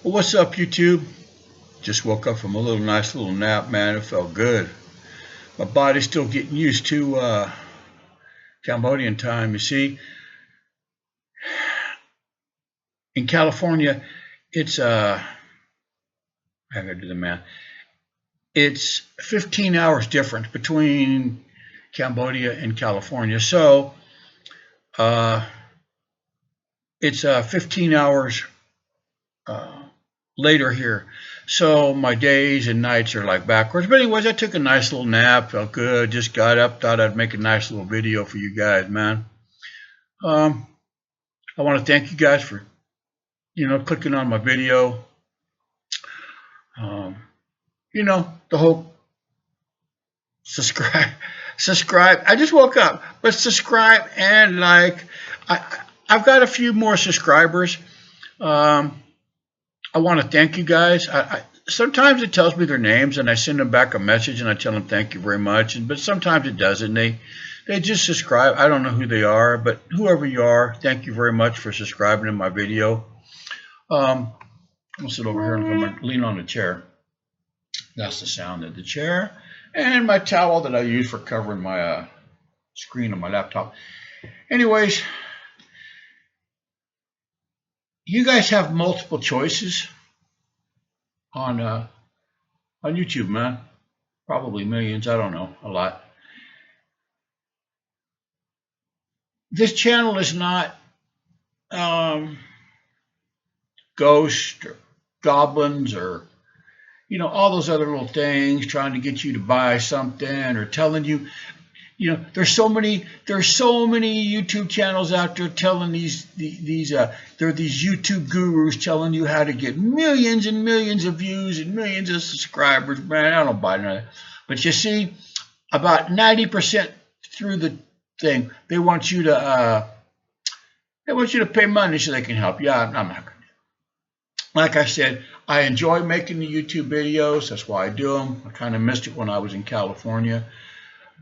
Well, what's up, YouTube? Just woke up from a nice little nap, man. It felt good. My body's still getting used to Cambodian time. You see, in California, it's I gotta do the math. It's 15 hours difference between Cambodia and California. So uh, it's 15 hours uh, later here. So my days and nights are like backwards. But anyways, I took a nice little nap, felt good, just got up, thought I'd make a nice little video for you guys, man. Um, I want to thank you guys for, clicking on my video. Um, the whole subscribe, subscribe. I just woke up, but subscribe and like. I've got a few more subscribers. Um, I want to thank you guys. Sometimes it tells me their names, and I send them back a message, and I tell them thank you very much. But sometimes it doesn't. They just subscribe. I don't know who they are, but whoever you are, thank you very much for subscribing to my video. I'm gonna sit over here and I'm gonna lean on the chair. That's the sound of the chair, and my towel that I use for covering my screen on my laptop. Anyways, you guys have multiple choices on YouTube, man. Probably millions. I don't know, a lot. This channel is not ghosts or goblins or all those other little things trying to get you to buy something or telling you. There's so many YouTube channels out there telling there are these YouTube gurus telling you how to get millions and millions of views and millions of subscribers. Man, I don't buy none of that. But you see, about 90% through the thing, they want you to pay money so they can help you. I'm not gonna. Like I said, I enjoy making the YouTube videos. That's why I do them. I kind of missed it when I was in California,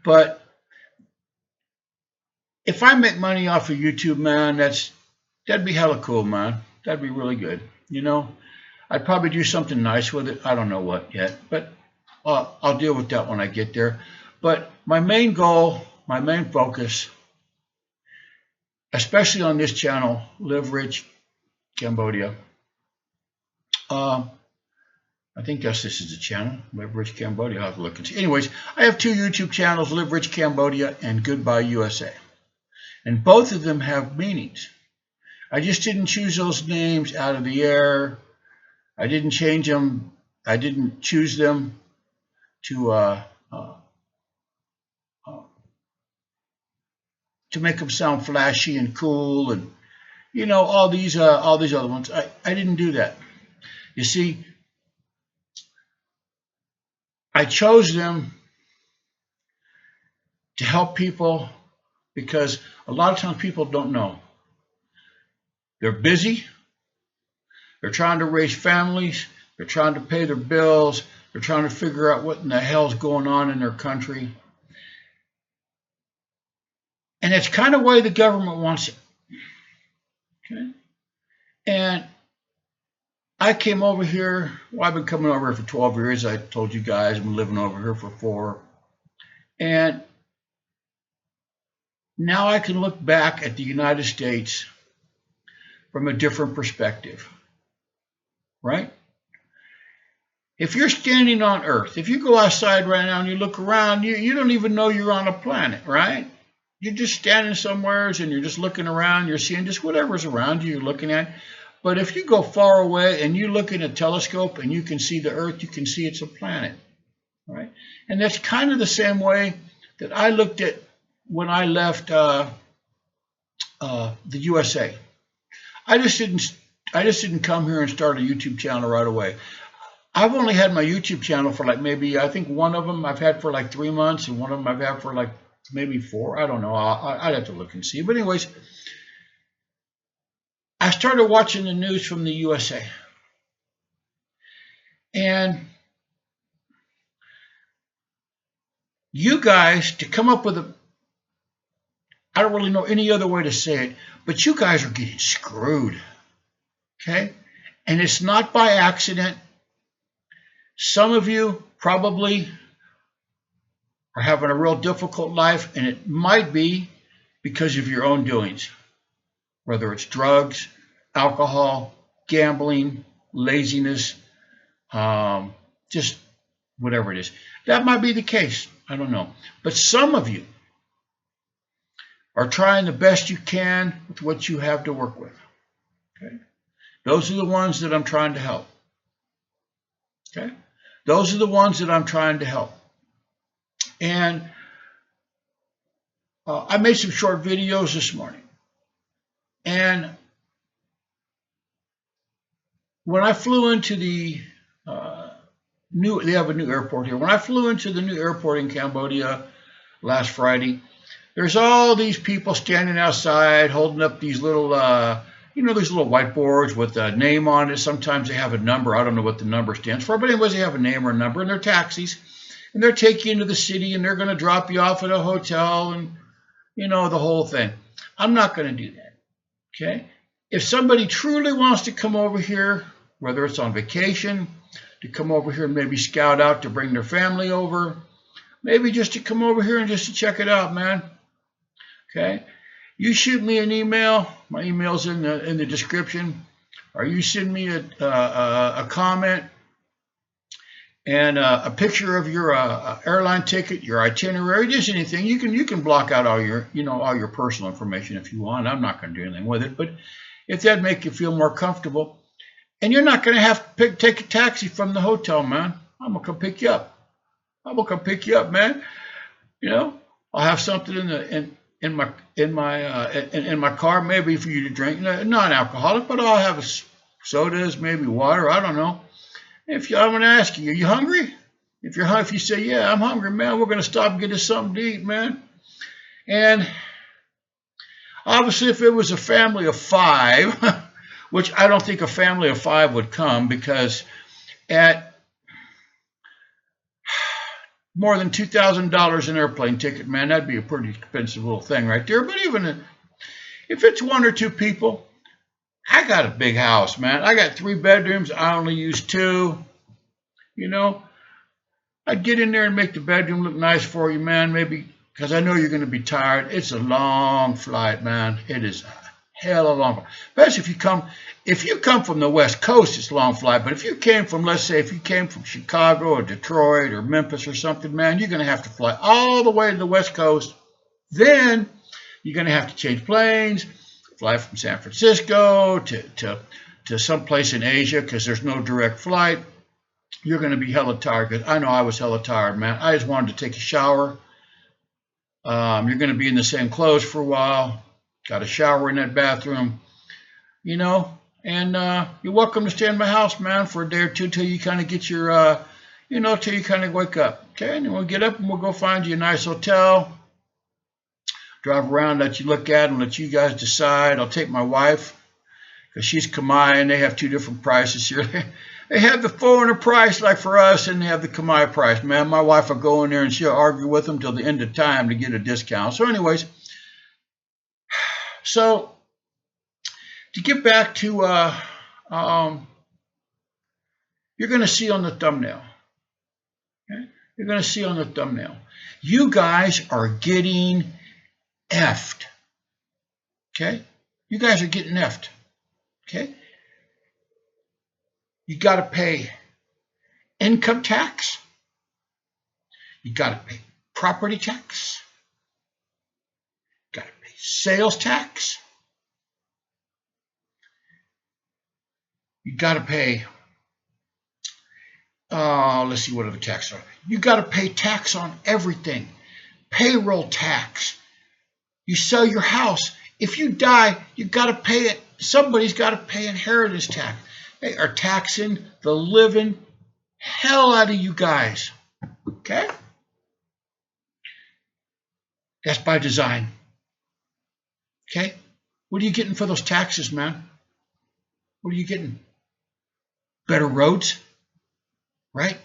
but if I make money off of YouTube, man, that'd be hella cool, man. That'd be really good. I'd probably do something nice with it. I don't know what yet, but I'll deal with that when I get there. But my main goal, my main focus, especially on this channel, Live Rich Cambodia. I think this is the channel, Live Rich Cambodia. I'll have to look and see. Anyways, I have two YouTube channels, Live Rich Cambodia and Goodbye USA. And both of them have meanings. I just didn't choose those names out of the air. I didn't change them. I didn't choose them to make them sound flashy and cool and all these other ones. I didn't do that. You see, I chose them to help people because a lot of times people don't know. They're busy. They're trying to raise families. They're trying to pay their bills. They're trying to figure out what in the hell's going on in their country. And it's kind of the way the government wants it. Okay? And I came over here. Well, I've been coming over here for 12 years. I told you guys I've been living over here for 4. And now I can look back at the United States from a different perspective, right? If you're standing on Earth, if you go outside right now and you look around, you don't even know you're on a planet, right? You're just standing somewhere and you're just looking around, you're seeing just whatever's around you, you're looking at. But if you go far away and you look in a telescope and you can see the Earth, you can see it's a planet, right? And that's kind of the same way that I looked at when I left the USA. I just didn't come here and start a YouTube channel right away. I've only had my YouTube channel for like maybe, I think one of them I've had for like 3 months and one of them I've had for like maybe 4. I don't know. I'd have to look and see. But anyways, I started watching the news from the USA. And you guys, to come up with I don't really know any other way to say it, but you guys are getting screwed. Okay? And it's not by accident. Some of you probably are having a real difficult life, and it might be because of your own doings, whether it's drugs, alcohol, gambling, laziness, just whatever it is. That might be the case. I don't know. But some of you are trying the best you can with what you have to work with. Okay? Those are the ones that I'm trying to help. Okay? Those are the ones that I'm trying to help. And I made some short videos this morning. And when I flew into the they have a new airport here. When I flew into the new airport in Cambodia last Friday, there's all these people standing outside holding up these little, these little whiteboards with a name on it. Sometimes they have a number. I don't know what the number stands for, but anyways, they have a name or a number, and they're taxis. And they're taking you into the city, and they're going to drop you off at a hotel, and, the whole thing. I'm not going to do that, okay? If somebody truly wants to come over here, whether it's on vacation, to come over here and maybe scout out to bring their family over, maybe just to come over here and just to check it out, man. Okay, you shoot me an email. My email's in the description, or you send me a comment and a picture of your airline ticket, your itinerary, just anything. You can block out all your all your personal information if you want. I'm not going to do anything with it, but if that make you feel more comfortable. And you're not going to have to take a taxi from the hotel, man. I'm going to come pick you up. I'm going to come pick you up, man. I'll have something in my car, maybe for you to drink, non-alcoholic, but I'll have sodas, maybe water. I don't know. I'm going to ask you, are you hungry? If you say, yeah, I'm hungry, man, we're going to stop and get us something to eat, man. And obviously, if it was a family of 5, which I don't think a family of 5 would come, because at more than $2,000 an airplane ticket, man, that'd be a pretty expensive little thing right there. But even if it's 1 or 2 people, I got a big house, man. I got 3 bedrooms. I only use 2. I'd get in there and make the bedroom look nice for you, man, maybe, because I know you're going to be tired. It's a long flight, man. It is hell of a long flight. Especially if you come from the West Coast, it's a long flight. But if you came from, let's say, if you came from Chicago or Detroit or Memphis or something, man, you're going to have to fly all the way to the West Coast. Then you're going to have to change planes, fly from San Francisco to someplace in Asia, because there's no direct flight. You're going to be hella tired, because I know I was hella tired, man. I just wanted to take a shower. You're going to be in the same clothes for a while. Got a shower in that bathroom, and you're welcome to stay in my house, man, for a day or two till you kind of get your, till you kind of wake up. Okay, and then we'll get up and we'll go find you a nice hotel, drive around, let you look at and let you guys decide. I'll take my wife, because she's Khmer, and they have 2 different prices here. They have the foreigner price like for us, and they have the Khmer price, man. My wife will go in there and she'll argue with them till the end of time to get a discount. So anyways, so to get back to, you're going to see on the thumbnail. Okay? You're going to see on the thumbnail. You guys are getting effed. Okay? You guys are getting effed. Okay? You got to pay income tax. You got to pay property tax. Got to pay sales tax. You got to pay, let's see what other taxes are. You got to pay tax on everything. Payroll tax. You sell your house. If you die, you got to pay it. Somebody's got to pay inheritance tax. They are taxing the living hell out of you guys. Okay? That's by design. Okay? What are you getting for those taxes, man? What are you getting? Better roads, right?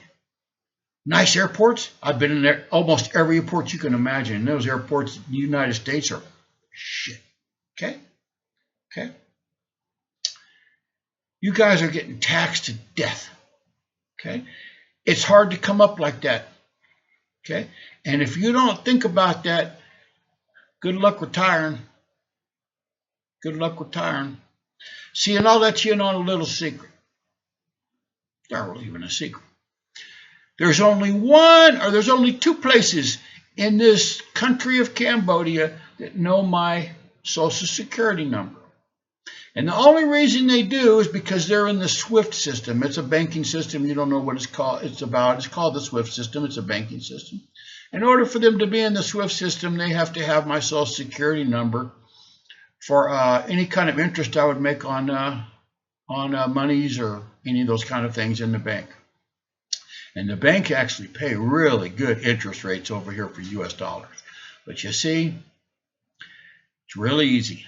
Nice airports. I've been in there, almost every airport you can imagine. And those airports in the United States are shit. Okay? Okay? You guys are getting taxed to death. Okay? It's hard to come up like that. Okay? And if you don't think about that, good luck retiring. Good luck retiring. See, and I'll let you in on a little secret. Not really even a secret. There's only two places in this country of Cambodia that know my Social Security number. And the only reason they do is because they're in the SWIFT system. It's a banking system. You don't know what it's called. It's called the SWIFT system. It's a banking system. In order for them to be in the SWIFT system, they have to have my Social Security number for any kind of interest I would make on monies or any of those kind of things in the bank. And the bank actually pay really good interest rates over here for US dollars. But you see, it's really easy.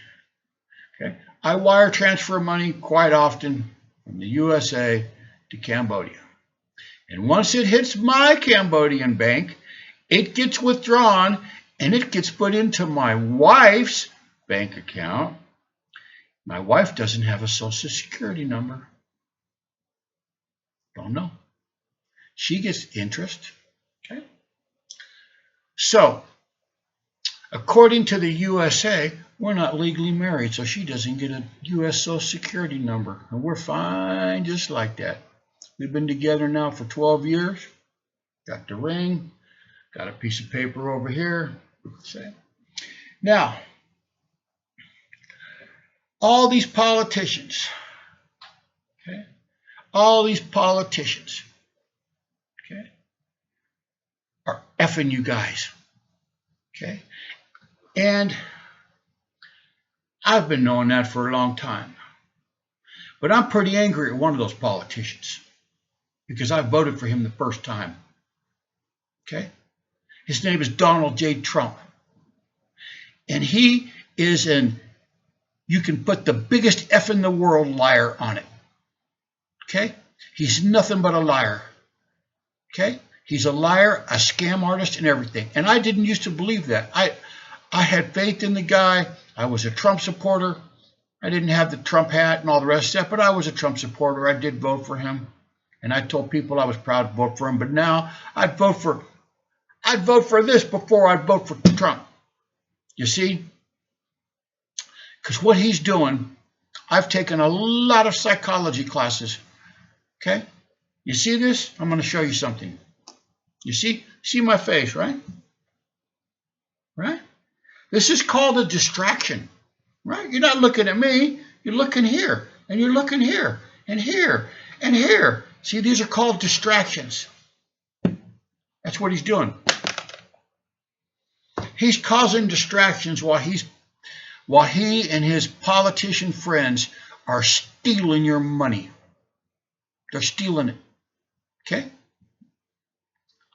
Okay, I wire transfer money quite often from the USA to Cambodia. And once it hits my Cambodian bank, it gets withdrawn and it gets put into my wife's bank account. My wife doesn't have a Social Security number. Don't know. She gets interest. Okay. So, according to the USA, we're not legally married, so she doesn't get a U.S. Social Security number. And we're fine just like that. We've been together now for 12 years. Got the ring. Got a piece of paper over here. Now, all these politicians, okay, okay, are effing you guys, okay? And I've been knowing that for a long time. But I'm pretty angry at one of those politicians because I voted for him the first time, okay? His name is Donald J. Trump. And he is you can put the biggest F in the world liar on it. Okay? He's nothing but a liar. Okay? He's a liar, a scam artist, and everything. And I didn't used to believe that. I had faith in the guy. I was a Trump supporter. I didn't have the Trump hat and all the rest of that, but I was a Trump supporter. I did vote for him. And I told people I was proud to vote for him. But now I'd vote for this before I'd vote for Trump. You see? Because what he's doing, I've taken a lot of psychology classes. Okay? You see this? I'm going to show you something. You see my face, right? Right? This is called a distraction. Right? You're not looking at me. You're looking here. And you're looking here. And here. And here. See, these are called distractions. That's what he's doing. He's causing distractions while he and his politician friends are stealing your money. They're stealing it. Okay?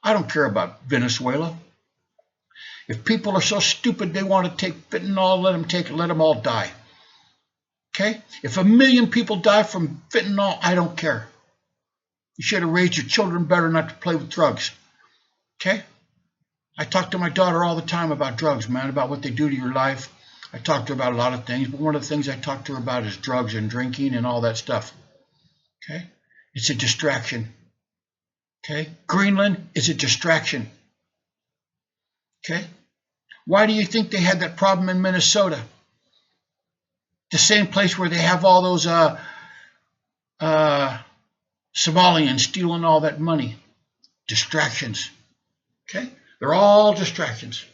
I don't care about Venezuela. If people are so stupid they want to take fentanyl, let them take it. Let them all die. Okay? If 1 million people die from fentanyl, I don't care. You should have raised your children better not to play with drugs. Okay? I talk to my daughter all the time about drugs, man, about what they do to your life. I talk to her about a lot of things, but one of the things I talk to her about is drugs and drinking and all that stuff. Okay? It's a distraction. Okay? Greenland is a distraction. Okay? Why do you think they had that problem in Minnesota? The same place where they have all those Somalians stealing all that money. Distractions. Okay? They're all distractions.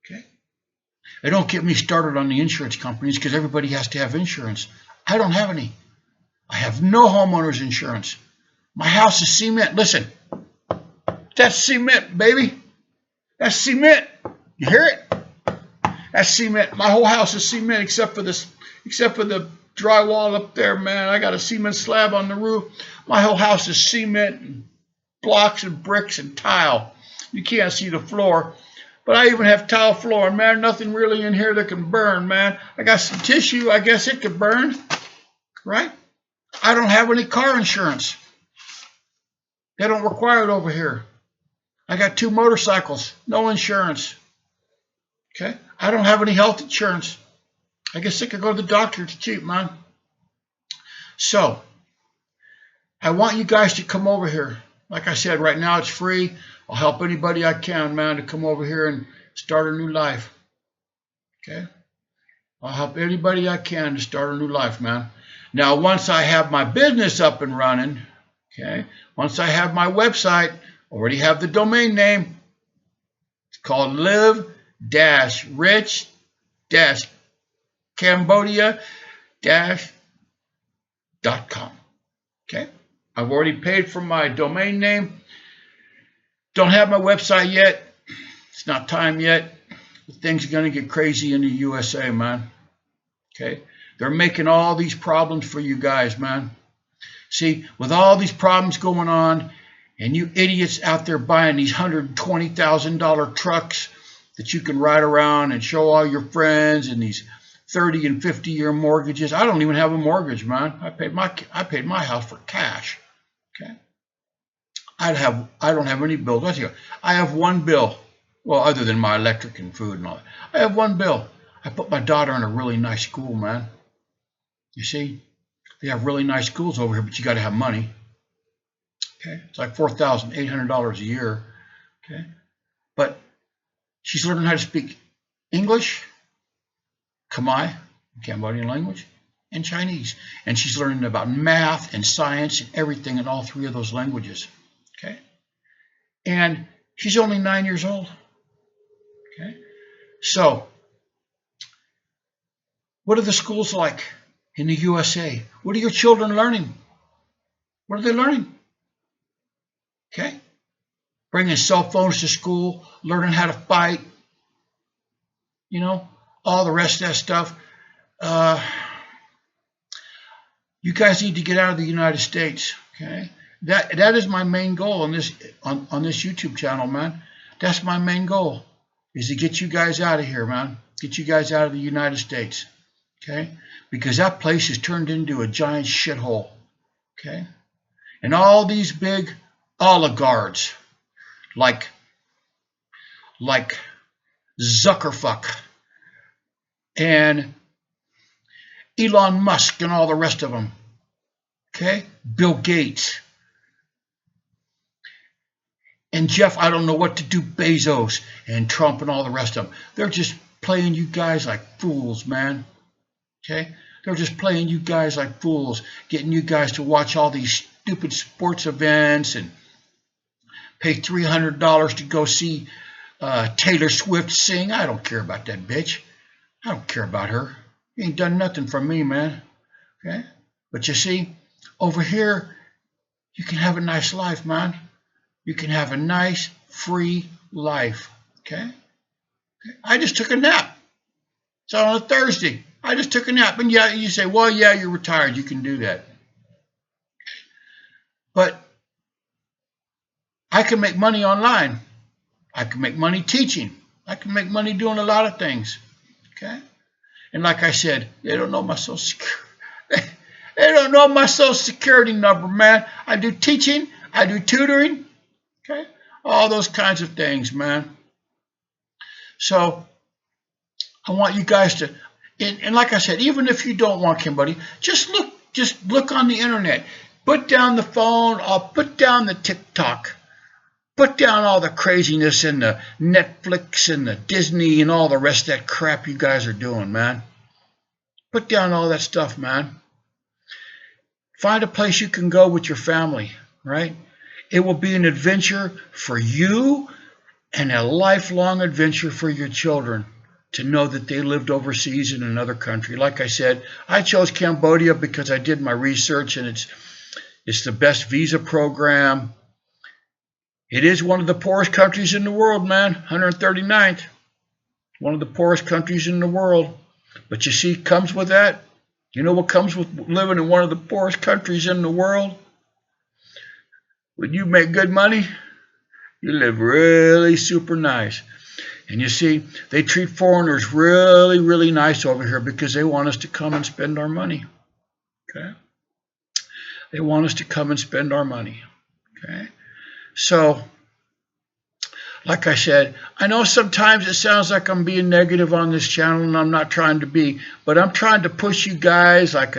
Okay? And don't get me started on the insurance companies because everybody has to have insurance. I don't have any. I have no homeowners insurance. My house is cement. Listen, that's cement, baby. That's cement. You hear it? That's cement. My whole house is cement except for the drywall up there, man. I got a cement slab on the roof. My whole house is cement and blocks and bricks and tile. You can't see the floor. But I even have tile floor, man. Nothing really in here that can burn, man. I got some tissue. I guess it could burn, right? I don't have any car insurance. They don't require it over here. I got 2 motorcycles, no insurance. Okay? I don't have any health insurance. I guess I could go to the doctor. It's cheap, man. So I want you guys to come over here. Like I said, right now it's free. I'll help anybody I can, man, to come over here and start a new life. Okay? I'll help anybody I can to start a new life, man. Now, once I have my business up and running, okay, once I have my website, already have the domain name. It's called live-rich-cambodia-.com. Okay? I've already paid for my domain name. Don't have my website yet. It's not time yet. Things are going to get crazy in the USA, man. Okay? They're making all these problems for you guys, man. See, with all these problems going on, and you idiots out there buying these $120,000 trucks that you can ride around and show all your friends, and these 30 and 50-year mortgages. I don't even have a mortgage, man. I paid my house for cash. Okay? I don't have any bills. I have one bill. Well, other than my electric and food and all that. I have one bill. I put my daughter in a really nice school, man. You see? They have really nice schools over here, but you got to have money. Okay? It's like $4,800 a year. Okay? But she's learning how to speak English, Khmer, Cambodian language, and Chinese. And she's learning about math and science and everything in all three of those languages. Okay? And she's only 9 years old. Okay? So, what are the schools like in the USA? What are your children learning? What are they learning? Okay? Bringing cell phones to school, learning how to fight, you know, all the rest of that stuff. You guys need to get out of the United States. Okay? That is my main goal on this YouTube channel, man. That's my main goal, is to get you guys out of here, man. Get you guys out of the United States. Okay? Because that place has turned into a giant shithole. Okay? And all these big oligarchs like Zuckerfuck and Elon Musk and all the rest of them. Okay? Bill Gates. And Jeff, I don't know what to do, Bezos and Trump and all the rest of them. They're just playing you guys like fools, man. Okay? They're just playing you guys like fools, getting you guys to watch all these stupid sports events and pay $300 to go see Taylor Swift sing. I don't care about that bitch. I don't care about her. She ain't done nothing for me, man. Okay? But you see, over here, you can have a nice life, man. You can have a nice, free life. Okay? I just took a nap. It's on a Thursday. I just took a nap. And yeah, you say, well, yeah, you're retired. You can do that. But I can make money online. I can make money teaching. I can make money doing a lot of things. Okay? And like I said, they don't know my social security. They don't know my social security number, man. I do teaching. I do tutoring. Okay? All those kinds of things, man. So I want you guys to, and like I said, even if you don't want Cambodia, just look on the internet. Put down the phone, or put down the TikTok. Put down all the craziness in the Netflix and the Disney and all the rest of that crap you guys are doing, man. Put down all that stuff, man. Find a place you can go with your family, right? It will be an adventure for you and a lifelong adventure for your children to know that they lived overseas in another country. Like I said, I chose Cambodia because I did my research, and it's the best visa program. It is one of the poorest countries in the world, man. 139th. One of the poorest countries in the world. But you see, comes with that. You know what comes with living in one of the poorest countries in the world? When you make good money, you live really super nice. And you see, they treat foreigners really, really nice over here because they want us to come and spend our money. Okay? They want us to come and spend our money. Okay? So, like I said, I know sometimes it sounds like I'm being negative on this channel, and I'm not trying to be, but I'm trying to push you guys like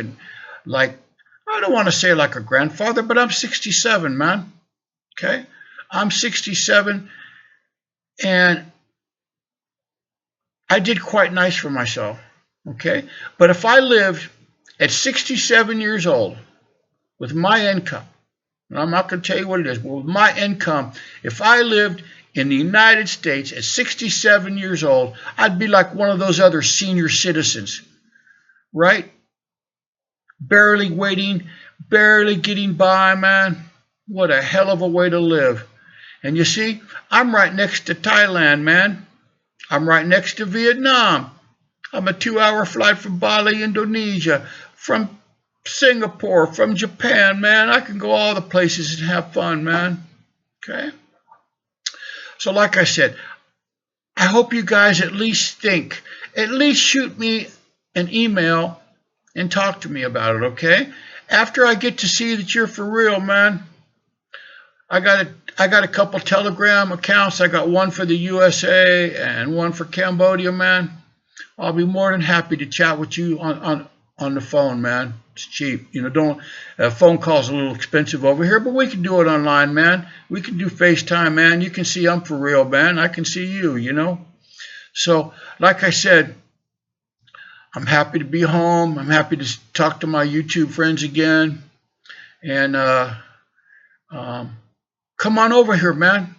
I don't want to say like a grandfather, but I'm 67, man. Okay? I'm 67, and I did quite nice for myself. Okay? But if I lived at 67 years old with my income, and I'm not going to tell you what it is, but with my income, if I lived in the United States at 67 years old, I'd be like one of those other senior citizens, right? Barely waiting, barely getting by, man. What a hell of a way to live. And you see, I'm right next to Thailand, man. I'm right next to Vietnam. I'm a 2-hour flight from Bali, Indonesia, from Singapore, from Japan, man. I can go all the places and have fun, man. Okay? So like I said, I hope you guys at least think, at least shoot me an email and talk to me about it, okay? After I get to see that you're for real, man. I got a couple Telegram accounts. I got one for the USA and one for Cambodia, man. I'll be more than happy to chat with you on the phone, man. It's cheap. You know, don't phone calls a little expensive over here, but we can do it online, man. We can do FaceTime, man. You can see I'm for real, man. I can see you, you know. So, like I said, I'm happy to be home. I'm happy to talk to my YouTube friends again. And come on over here, man.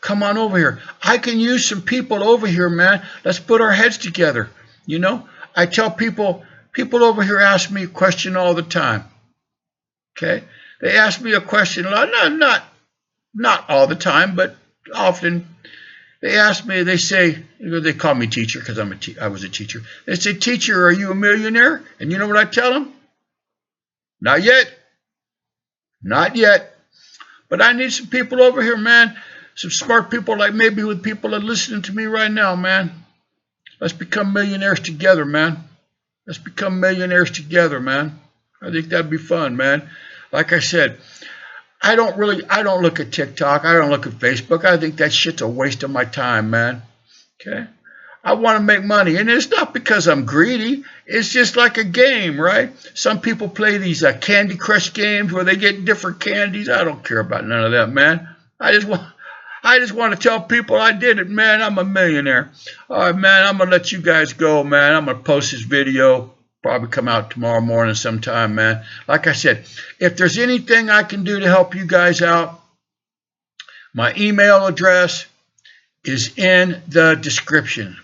Come on over here. I can use some people over here, man. Let's put our heads together. You know, I tell people over here ask me a question all the time. Okay? They ask me a question, not all the time, but often. They ask me, they say, they call me teacher because I was a teacher. They say, teacher, are you a millionaire? And you know what I tell them? Not yet. Not yet. But I need some people over here, man. Some smart people like maybe with people that are listening to me right now, man. Let's become millionaires together, man. Let's become millionaires together, man. I think that'd be fun, man. Like I said, I don't look at TikTok. I don't look at Facebook. I think that shit's a waste of my time, man. Okay? I want to make money. And it's not because I'm greedy. It's just like a game, right? Some people play these Candy Crush games where they get different candies. I don't care about none of that, man. I just want to tell people I did it, man. I'm a millionaire. All right, man, I'm going to let you guys go, man. I'm going to post this video. Probably come out tomorrow morning sometime, man. Like I said, if there's anything I can do to help you guys out, my email address is in the description.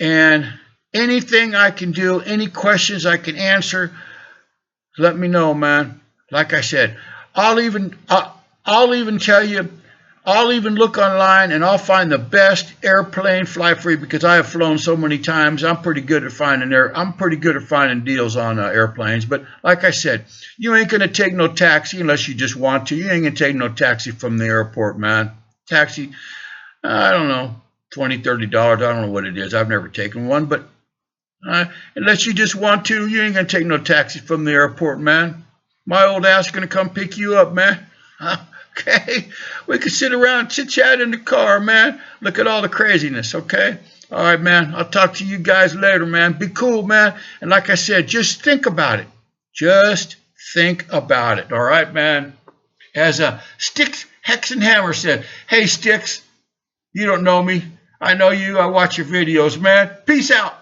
And anything I can do, any questions I can answer, let me know, man. Like I said, I'll even tell you, I'll even look online and I'll find the best airplane fly free because I have flown so many times. I'm pretty good at finding deals on airplanes. But like I said, you ain't gonna take no taxi unless you just want to. You ain't gonna take no taxi from the airport, man. Taxi, I don't know, $20, $30. I don't know what it is. I've never taken one, but unless you just want to, you ain't gonna take no taxi from the airport, man. My old ass is gonna come pick you up, man. Okay, we can sit around chit-chat in the car, man. Look at all the craziness, okay? All right, man, I'll talk to you guys later, man. Be cool, man. And like I said, just think about it. Just think about it, all right, man? As Sticks, Hex, and Hammer said, hey, Sticks, you don't know me. I know you. I watch your videos, man. Peace out.